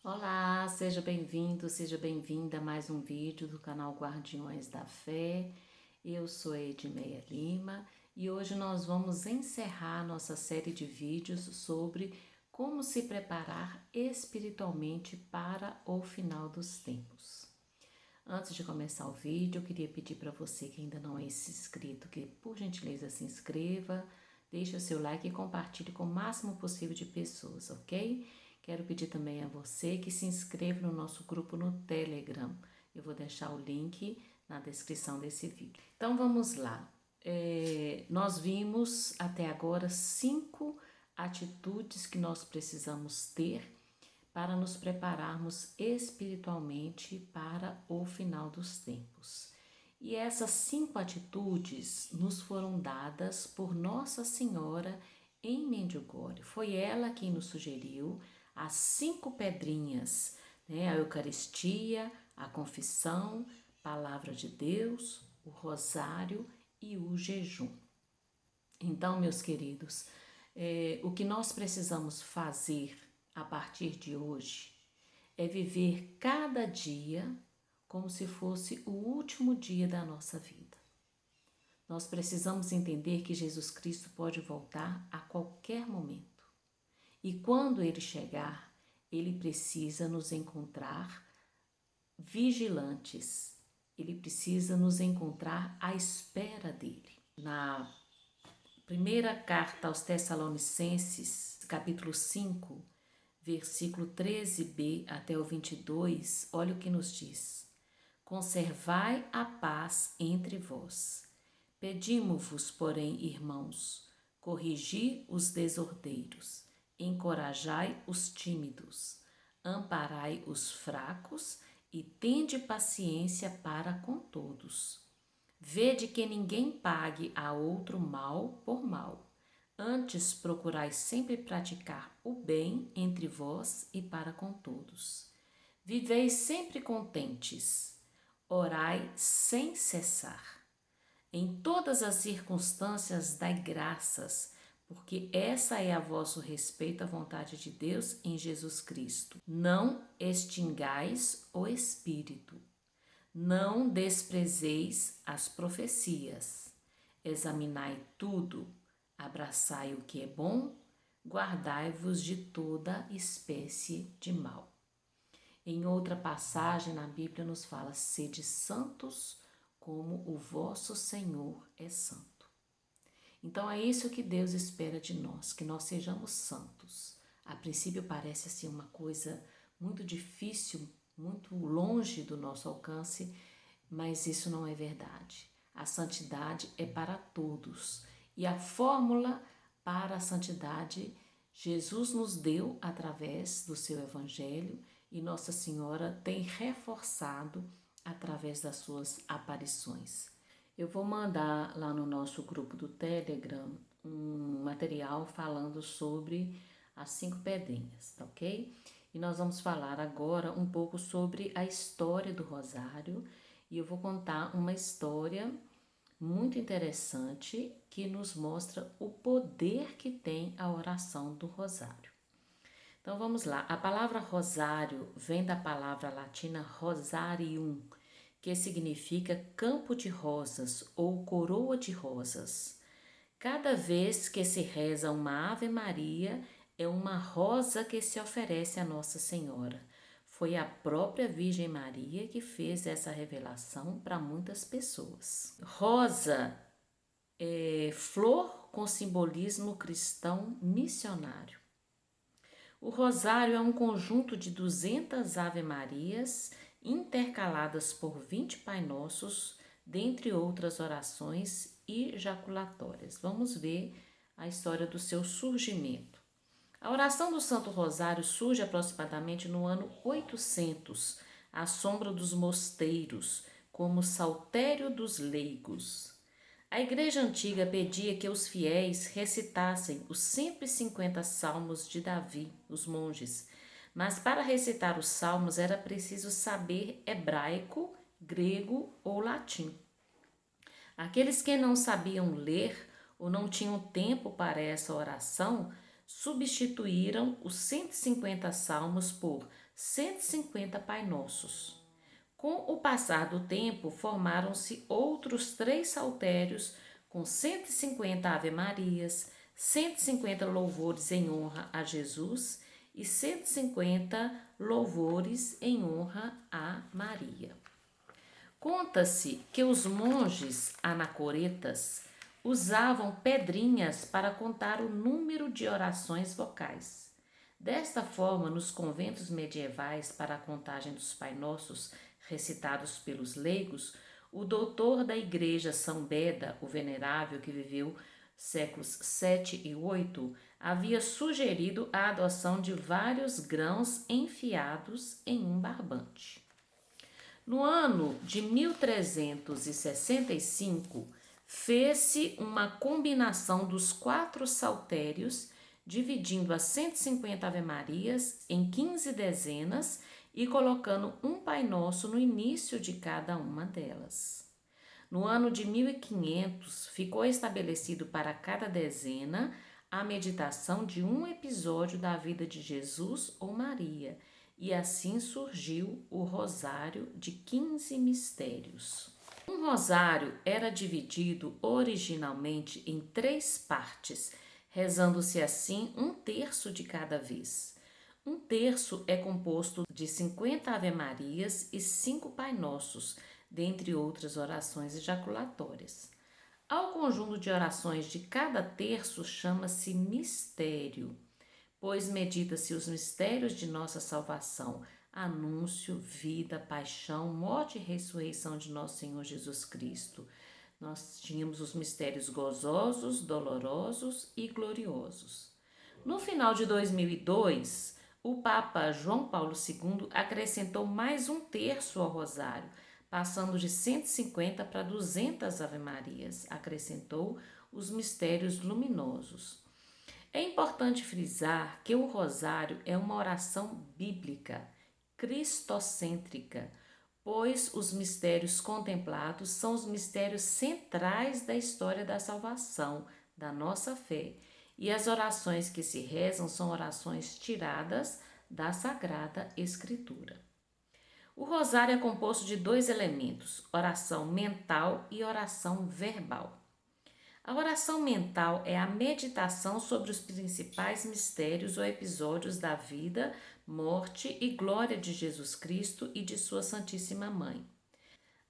Olá, seja bem-vindo, seja bem-vinda a mais um vídeo do canal Guardiões da Fé. Eu sou Edmeia Lima e hoje nós vamos encerrar nossa série de vídeos sobre como se preparar espiritualmente para o final dos tempos. Antes de começar o vídeo, eu queria pedir para você que ainda não é inscrito, que por gentileza se inscreva, deixe o seu like e compartilhe com o máximo possível de pessoas, ok? Quero pedir também a você que se inscreva no nosso grupo no Telegram. Eu vou deixar o link na descrição desse vídeo. Então vamos lá. Nós vimos até agora 5 atitudes que nós precisamos ter para nos prepararmos espiritualmente para o final dos tempos. E essas 5 atitudes nos foram dadas por Nossa Senhora em Medjugorje. Foi ela quem nos sugeriu as 5 pedrinhas, né? A Eucaristia, a confissão, palavra de Deus, o rosário e o jejum. Então, meus queridos, o que nós precisamos fazer a partir de hoje é viver cada dia como se fosse o último dia da nossa vida. Nós precisamos entender que Jesus Cristo pode voltar a qualquer momento. E quando ele chegar, ele precisa nos encontrar vigilantes. Ele precisa nos encontrar à espera dele. Na primeira carta aos Tessalonicenses, capítulo 5, versículo 13b até o 22, olha o que nos diz. Conservai a paz entre vós. Pedimo-vos, porém, irmãos, corrigi os desordeiros, encorajai os tímidos, amparai os fracos e tende paciência para com todos. Vede que ninguém pague a outro mal por mal. Antes procurai sempre praticar o bem entre vós e para com todos. Vivei sempre contentes. Orai sem cessar. Em todas as circunstâncias dai graças, porque essa é a vosso respeito à vontade de Deus em Jesus Cristo. Não extingais o Espírito. Não desprezeis as profecias. Examinai tudo, abraçai o que é bom, guardai-vos de toda espécie de mal. Em outra passagem na Bíblia nos fala: sede santos como o vosso Senhor é santo. Então é isso que Deus espera de nós, que nós sejamos santos. A princípio parece assim uma coisa muito difícil, muito longe do nosso alcance, mas isso não é verdade. A santidade é para todos e a fórmula para a santidade Jesus nos deu através do seu evangelho e Nossa Senhora tem reforçado através das suas aparições. Eu vou mandar lá no nosso grupo do Telegram um material falando sobre as 5 pedrinhas, tá ok? E nós vamos falar agora um pouco sobre a história do Rosário e eu vou contar uma história muito interessante que nos mostra o poder que tem a oração do Rosário. Então vamos lá, a palavra rosário vem da palavra latina rosarium, que significa campo de rosas ou coroa de rosas. Cada vez que se reza uma Ave Maria, é uma rosa que se oferece a Nossa Senhora. Foi a própria Virgem Maria que fez essa revelação para muitas pessoas. Rosa é flor com simbolismo cristão missionário. O rosário é um conjunto de 200 Ave-Marias intercaladas por 20 Pai Nossos, dentre outras orações e jaculatórias. Vamos ver a história do seu surgimento. A oração do Santo Rosário surge aproximadamente no ano 800, à sombra dos mosteiros, como saltério dos leigos. A Igreja Antiga pedia que os fiéis recitassem os 150 salmos de Davi, os monges, mas para recitar os salmos era preciso saber hebraico, grego ou latim. Aqueles que não sabiam ler ou não tinham tempo para essa oração substituíram os 150 salmos por 150 Pai Nossos. Com o passar do tempo, formaram-se outros 3 saltérios com 150 Ave-Marias, 150 louvores em honra a Jesus e 150 louvores em honra a Maria. Conta-se que os monges anacoretas usavam pedrinhas para contar o número de orações vocais. Desta forma, nos conventos medievais, para a contagem dos Pai Nossos recitados pelos leigos, o doutor da igreja São Beda, o venerável que viveu séculos 7 e 8, havia sugerido a adoção de vários grãos enfiados em um barbante. No ano de 1365, fez-se uma combinação dos 4 saltérios, dividindo as 150 Ave-Marias em 15 dezenas e colocando um Pai Nosso no início de cada uma delas. No ano de 1500, ficou estabelecido para cada dezena a meditação de um episódio da vida de Jesus ou Maria, e assim surgiu o Rosário de 15 Mistérios. Um rosário era dividido originalmente em 3 partes, rezando-se assim 1/3 de cada vez. 1/3 é composto de 50 Ave-Marias e 5 Pai Nossos, dentre outras orações ejaculatórias. Ao conjunto de orações de cada terço chama-se mistério, pois medita-se os mistérios de nossa salvação, anúncio, vida, paixão, morte e ressurreição de nosso Senhor Jesus Cristo. Nós tínhamos os mistérios gozosos, dolorosos e gloriosos. No final de 2002, o Papa João Paulo II acrescentou mais 1/3 ao rosário, passando de 150 para 200 Ave-Marias. Acrescentou os mistérios luminosos. É importante frisar que o rosário é uma oração bíblica, cristocêntrica, pois os mistérios contemplados são os mistérios centrais da história da salvação, da nossa fé, e as orações que se rezam são orações tiradas da Sagrada Escritura. O rosário é composto de 2 elementos, oração mental e oração verbal. A oração mental é a meditação sobre os principais mistérios ou episódios da vida, morte e glória de Jesus Cristo e de sua Santíssima Mãe.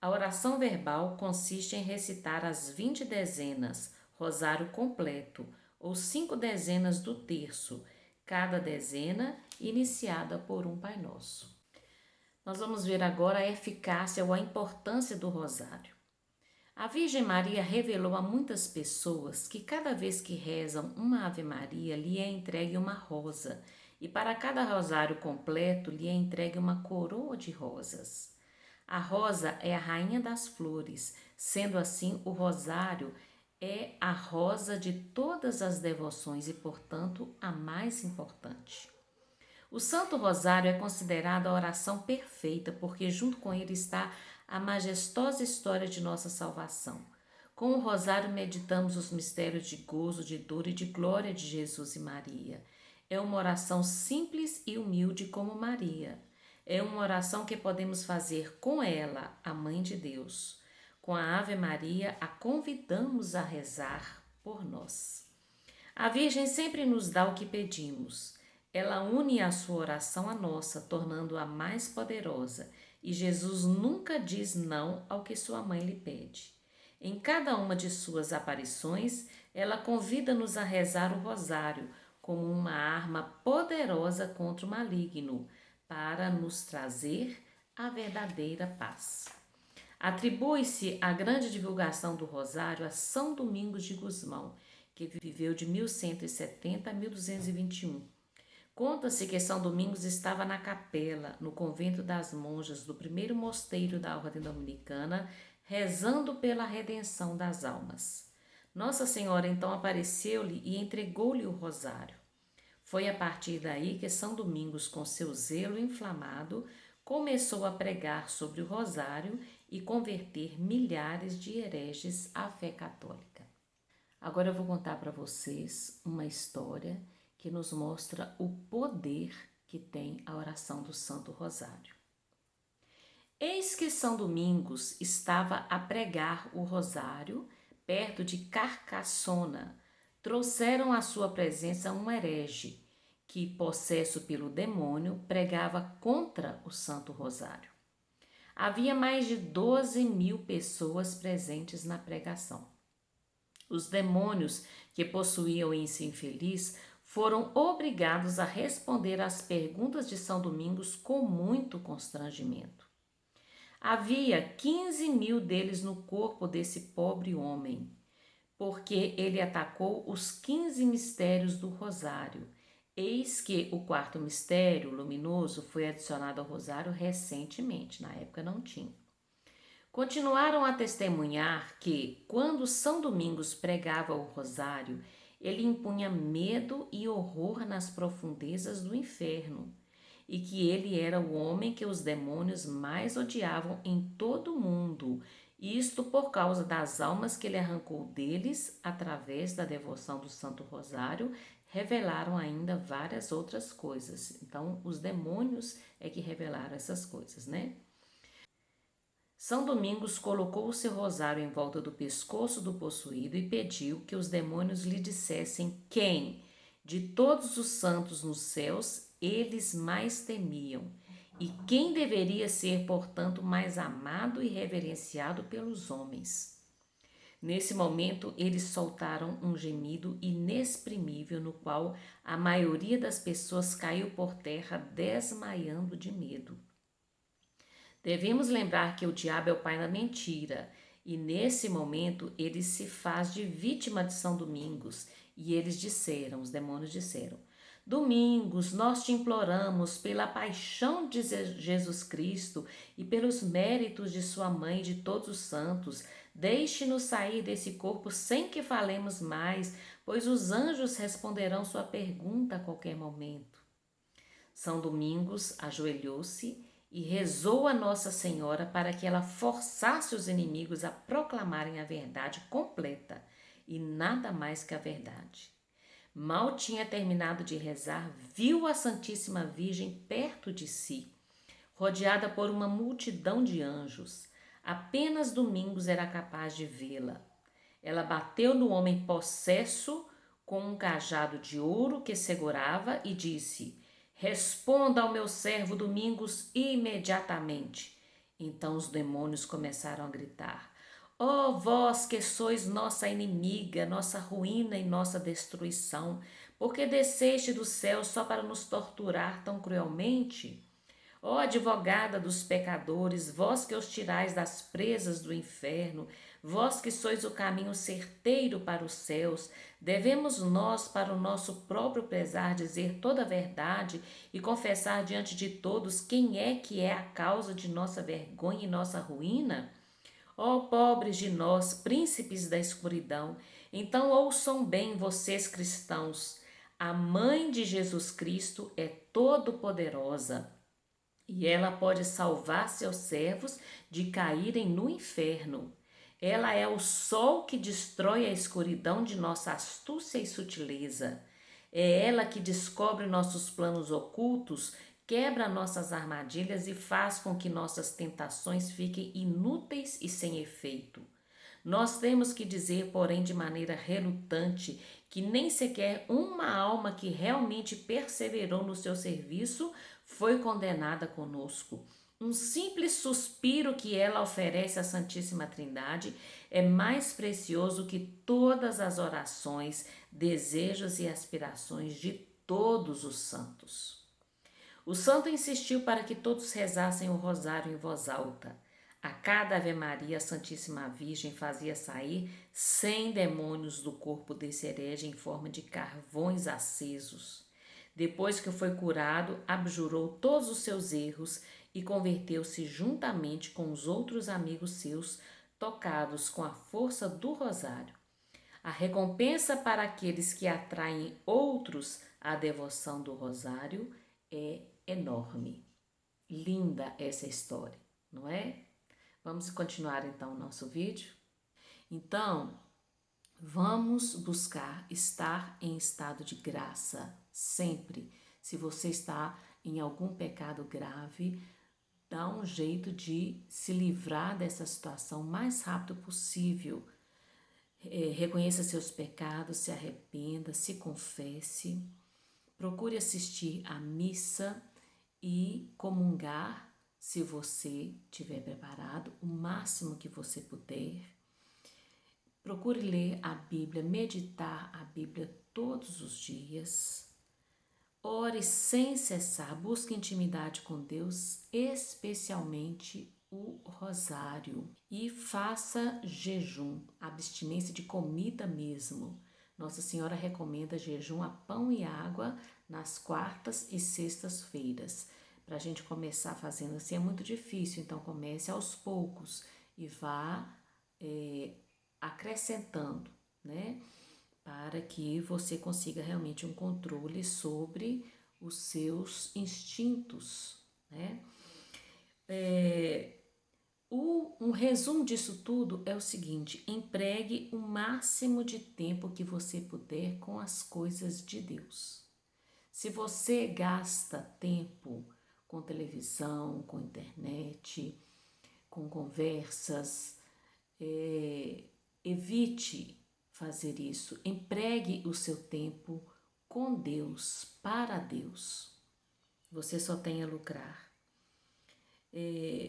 A oração verbal consiste em recitar as 20 dezenas, rosário completo, ou 5 dezenas do terço, cada dezena iniciada por um Pai Nosso. Nós vamos ver agora a eficácia ou a importância do rosário. A Virgem Maria revelou a muitas pessoas que cada vez que rezam uma Ave Maria lhe é entregue uma rosa, e para cada rosário completo lhe é entregue uma coroa de rosas. A rosa é a rainha das flores, sendo assim o rosário é a rosa de todas as devoções e, portanto, a mais importante. O Santo Rosário é considerado a oração perfeita porque junto com ele está a majestosa história de nossa salvação. Com o rosário meditamos os mistérios de gozo, de dor e de glória de Jesus e Maria. É uma oração simples e humilde como Maria. É uma oração que podemos fazer com ela, a Mãe de Deus. Com a Ave Maria, a convidamos a rezar por nós. A Virgem sempre nos dá o que pedimos. Ela une a sua oração à nossa, tornando-a mais poderosa, e Jesus nunca diz não ao que sua mãe lhe pede. Em cada uma de suas aparições, ela convida-nos a rezar o rosário como uma arma poderosa contra o maligno, para nos trazer a verdadeira paz. Atribui-se a grande divulgação do rosário a São Domingos de Gusmão, que viveu de 1170 a 1221. Conta-se que São Domingos estava na capela, no convento das monjas do primeiro mosteiro da Ordem Dominicana, rezando pela redenção das almas. Nossa Senhora então apareceu-lhe e entregou-lhe o rosário. Foi a partir daí que São Domingos, com seu zelo inflamado, começou a pregar sobre o rosário e converter milhares de hereges à fé católica. Agora eu vou contar para vocês uma história que nos mostra o poder que tem a oração do Santo Rosário. Eis que São Domingos estava a pregar o rosário perto de Carcassona. Trouxeram à sua presença um herege que, possesso pelo demônio, pregava contra o Santo Rosário. Havia mais de 12.000 pessoas presentes na pregação. Os demônios que possuíam esse infeliz foram obrigados a responder às perguntas de São Domingos com muito constrangimento. Havia 15.000 deles no corpo desse pobre homem, porque ele atacou os 15 mistérios do rosário. Eis que o quarto mistério luminoso foi adicionado ao rosário recentemente, na época não tinha. Continuaram a testemunhar que, quando São Domingos pregava o rosário, ele impunha medo e horror nas profundezas do inferno, e que ele era o homem que os demônios mais odiavam em todo o mundo, isto por causa das almas que ele arrancou deles através da devoção do Santo Rosário. Revelaram ainda várias outras coisas. Então, os demônios é que revelaram essas coisas, né? São Domingos colocou o seu rosário em volta do pescoço do possuído e pediu que os demônios lhe dissessem quem, de todos os santos nos céus, eles mais temiam, e quem deveria ser, portanto, mais amado e reverenciado pelos homens. Nesse momento, eles soltaram um gemido inexprimível, no qual a maioria das pessoas caiu por terra, desmaiando de medo. Devemos lembrar que o diabo é o pai da mentira, e nesse momento ele se faz de vítima de São Domingos, e eles disseram, os demônios disseram: Domingos, nós te imploramos pela paixão de Jesus Cristo e pelos méritos de sua mãe e de todos os santos, deixe-nos sair desse corpo sem que falemos mais, pois os anjos responderão sua pergunta a qualquer momento. São Domingos ajoelhou-se e rezou a Nossa Senhora para que ela forçasse os inimigos a proclamarem a verdade completa e nada mais que a verdade. Mal tinha terminado de rezar, viu a Santíssima Virgem perto de si, rodeada por uma multidão de anjos. Apenas Domingos era capaz de vê-la. Ela bateu no homem possesso com um cajado de ouro que segurava e disse: Responda ao meu servo Domingos imediatamente. Então os demônios começaram a gritar: Ó vós que sois nossa inimiga, nossa ruína e nossa destruição, por que desceste do céu só para nos torturar tão cruelmente? Ó advogada dos pecadores, vós que os tirais das presas do inferno, vós que sois o caminho certeiro para os céus, devemos nós, para o nosso próprio pesar, dizer toda a verdade e confessar diante de todos quem é que é a causa de nossa vergonha e nossa ruína? Ó pobres de nós, príncipes da escuridão, então ouçam bem vocês cristãos, a mãe de Jesus Cristo é todo-poderosa. E ela pode salvar seus servos de caírem no inferno. Ela é o sol que destrói a escuridão de nossa astúcia e sutileza. É ela que descobre nossos planos ocultos, quebra nossas armadilhas e faz com que nossas tentações fiquem inúteis e sem efeito. Nós temos que dizer, porém, de maneira relutante, que nem sequer uma alma que realmente perseverou no seu serviço foi condenada conosco. Um simples suspiro que ela oferece à Santíssima Trindade é mais precioso que todas as orações, desejos e aspirações de todos os santos. O santo insistiu para que todos rezassem o rosário em voz alta. A cada Ave Maria, a Santíssima Virgem fazia sair 100 demônios do corpo desse herege em forma de carvões acesos. Depois que foi curado, abjurou todos os seus erros e converteu-se juntamente com os outros amigos seus, tocados com a força do rosário. A recompensa para aqueles que atraem outros à devoção do rosário é enorme. Linda essa história, não é? Vamos continuar então o nosso vídeo? Então, Vamos buscar estar em estado de graça sempre. Se você está em algum pecado grave, dá um jeito de se livrar dessa situação o mais rápido possível. Reconheça seus pecados, se arrependa, se confesse. Procure assistir à missa e comungar, se você estiver preparado, o máximo que você puder. Procure ler a Bíblia, meditar a Bíblia todos os dias. Ore sem cessar, busque intimidade com Deus, especialmente o rosário. E faça jejum, abstinência de comida mesmo. Nossa Senhora recomenda jejum a pão e água nas quartas e sextas-feiras. Para a gente começar fazendo assim é muito difícil, então comece aos poucos e vá acrescentando, né? Para que você consiga realmente um controle sobre os seus instintos, né? Um resumo disso tudo é o seguinte: empregue o máximo de tempo que você puder com as coisas de Deus. Se você gasta tempo com televisão, com internet, com conversas, evite fazer isso. Empregue o seu tempo com Deus, para Deus. Você só tem a lucrar.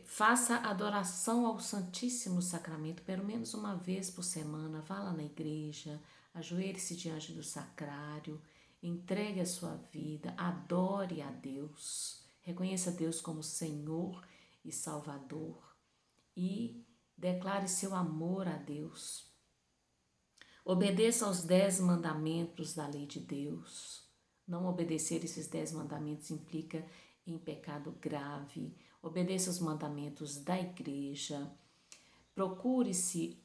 Faça adoração ao Santíssimo Sacramento pelo menos uma vez por semana. Vá lá na igreja, ajoelhe-se diante do sacrário, entregue a sua vida, adore a Deus, reconheça Deus como Senhor e Salvador e declare seu amor a Deus. Obedeça aos 10 mandamentos da lei de Deus. Não obedecer esses 10 mandamentos implica em pecado grave. Obedeça os mandamentos da igreja. Procure se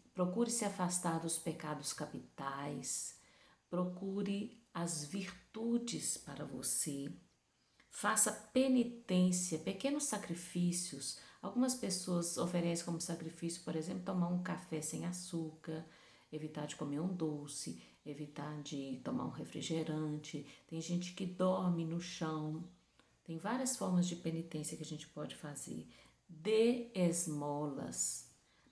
afastar dos pecados capitais. Procure as virtudes para você. Faça penitência, pequenos sacrifícios. Algumas pessoas oferecem como sacrifício, por exemplo, tomar um café sem açúcar, evitar de comer um doce, evitar de tomar um refrigerante. Tem gente que dorme no chão. Tem várias formas de penitência que a gente pode fazer. Dê esmolas,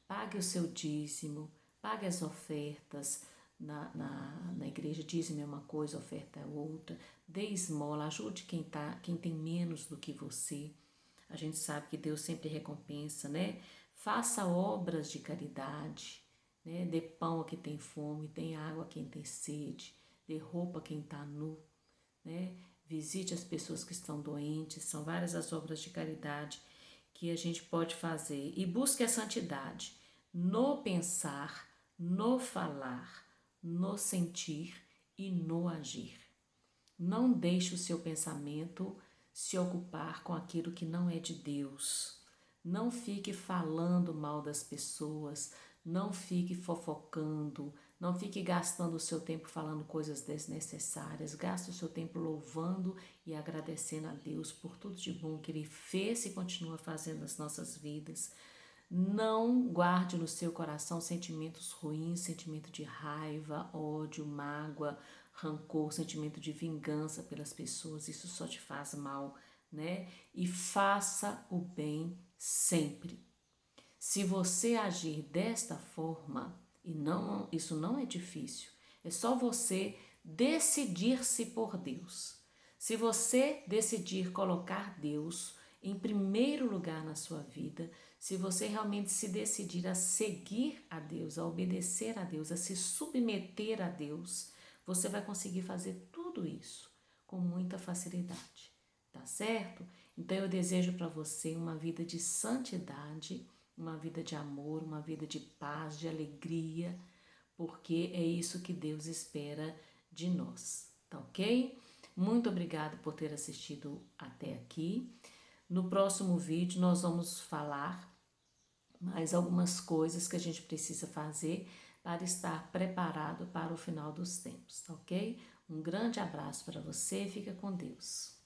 pague o seu dízimo, pague as ofertas. Na igreja, dízimo é uma coisa, oferta é outra. Dê esmola, ajude quem tem menos do que você. A gente sabe que Deus sempre recompensa, né? Faça obras de caridade, né? Dê pão a quem tem fome, dê água a quem tem sede, dê roupa a quem está nu, né? Visite as pessoas que estão doentes. São várias as obras de caridade que a gente pode fazer. E busque a santidade no pensar, no falar, no sentir e no agir. Não deixe o seu pensamento se ocupar com aquilo que não é de Deus. Não fique falando mal das pessoas, não fique fofocando, não fique gastando o seu tempo falando coisas desnecessárias. Gaste o seu tempo louvando e agradecendo a Deus por tudo de bom que Ele fez e continua fazendo nas nossas vidas. Não guarde no seu coração sentimentos ruins, sentimento de raiva, ódio, mágoa, rancor, sentimento de vingança pelas pessoas. Isso só te faz mal, né? E faça o bem sempre. Se você agir desta forma, isso não é difícil, é só você decidir-se por Deus. Se você decidir colocar Deus em primeiro lugar na sua vida, se você realmente se decidir a seguir a Deus, a obedecer a Deus, a se submeter a Deus, você vai conseguir fazer tudo isso com muita facilidade, tá certo? Então eu desejo para você uma vida de santidade, uma vida de amor, uma vida de paz, de alegria, porque é isso que Deus espera de nós, tá ok? Muito obrigada por ter assistido até aqui. No próximo vídeo nós vamos falar mais algumas coisas que a gente precisa fazer para estar preparado para o final dos tempos, tá ok? Um grande abraço para você, fica com Deus.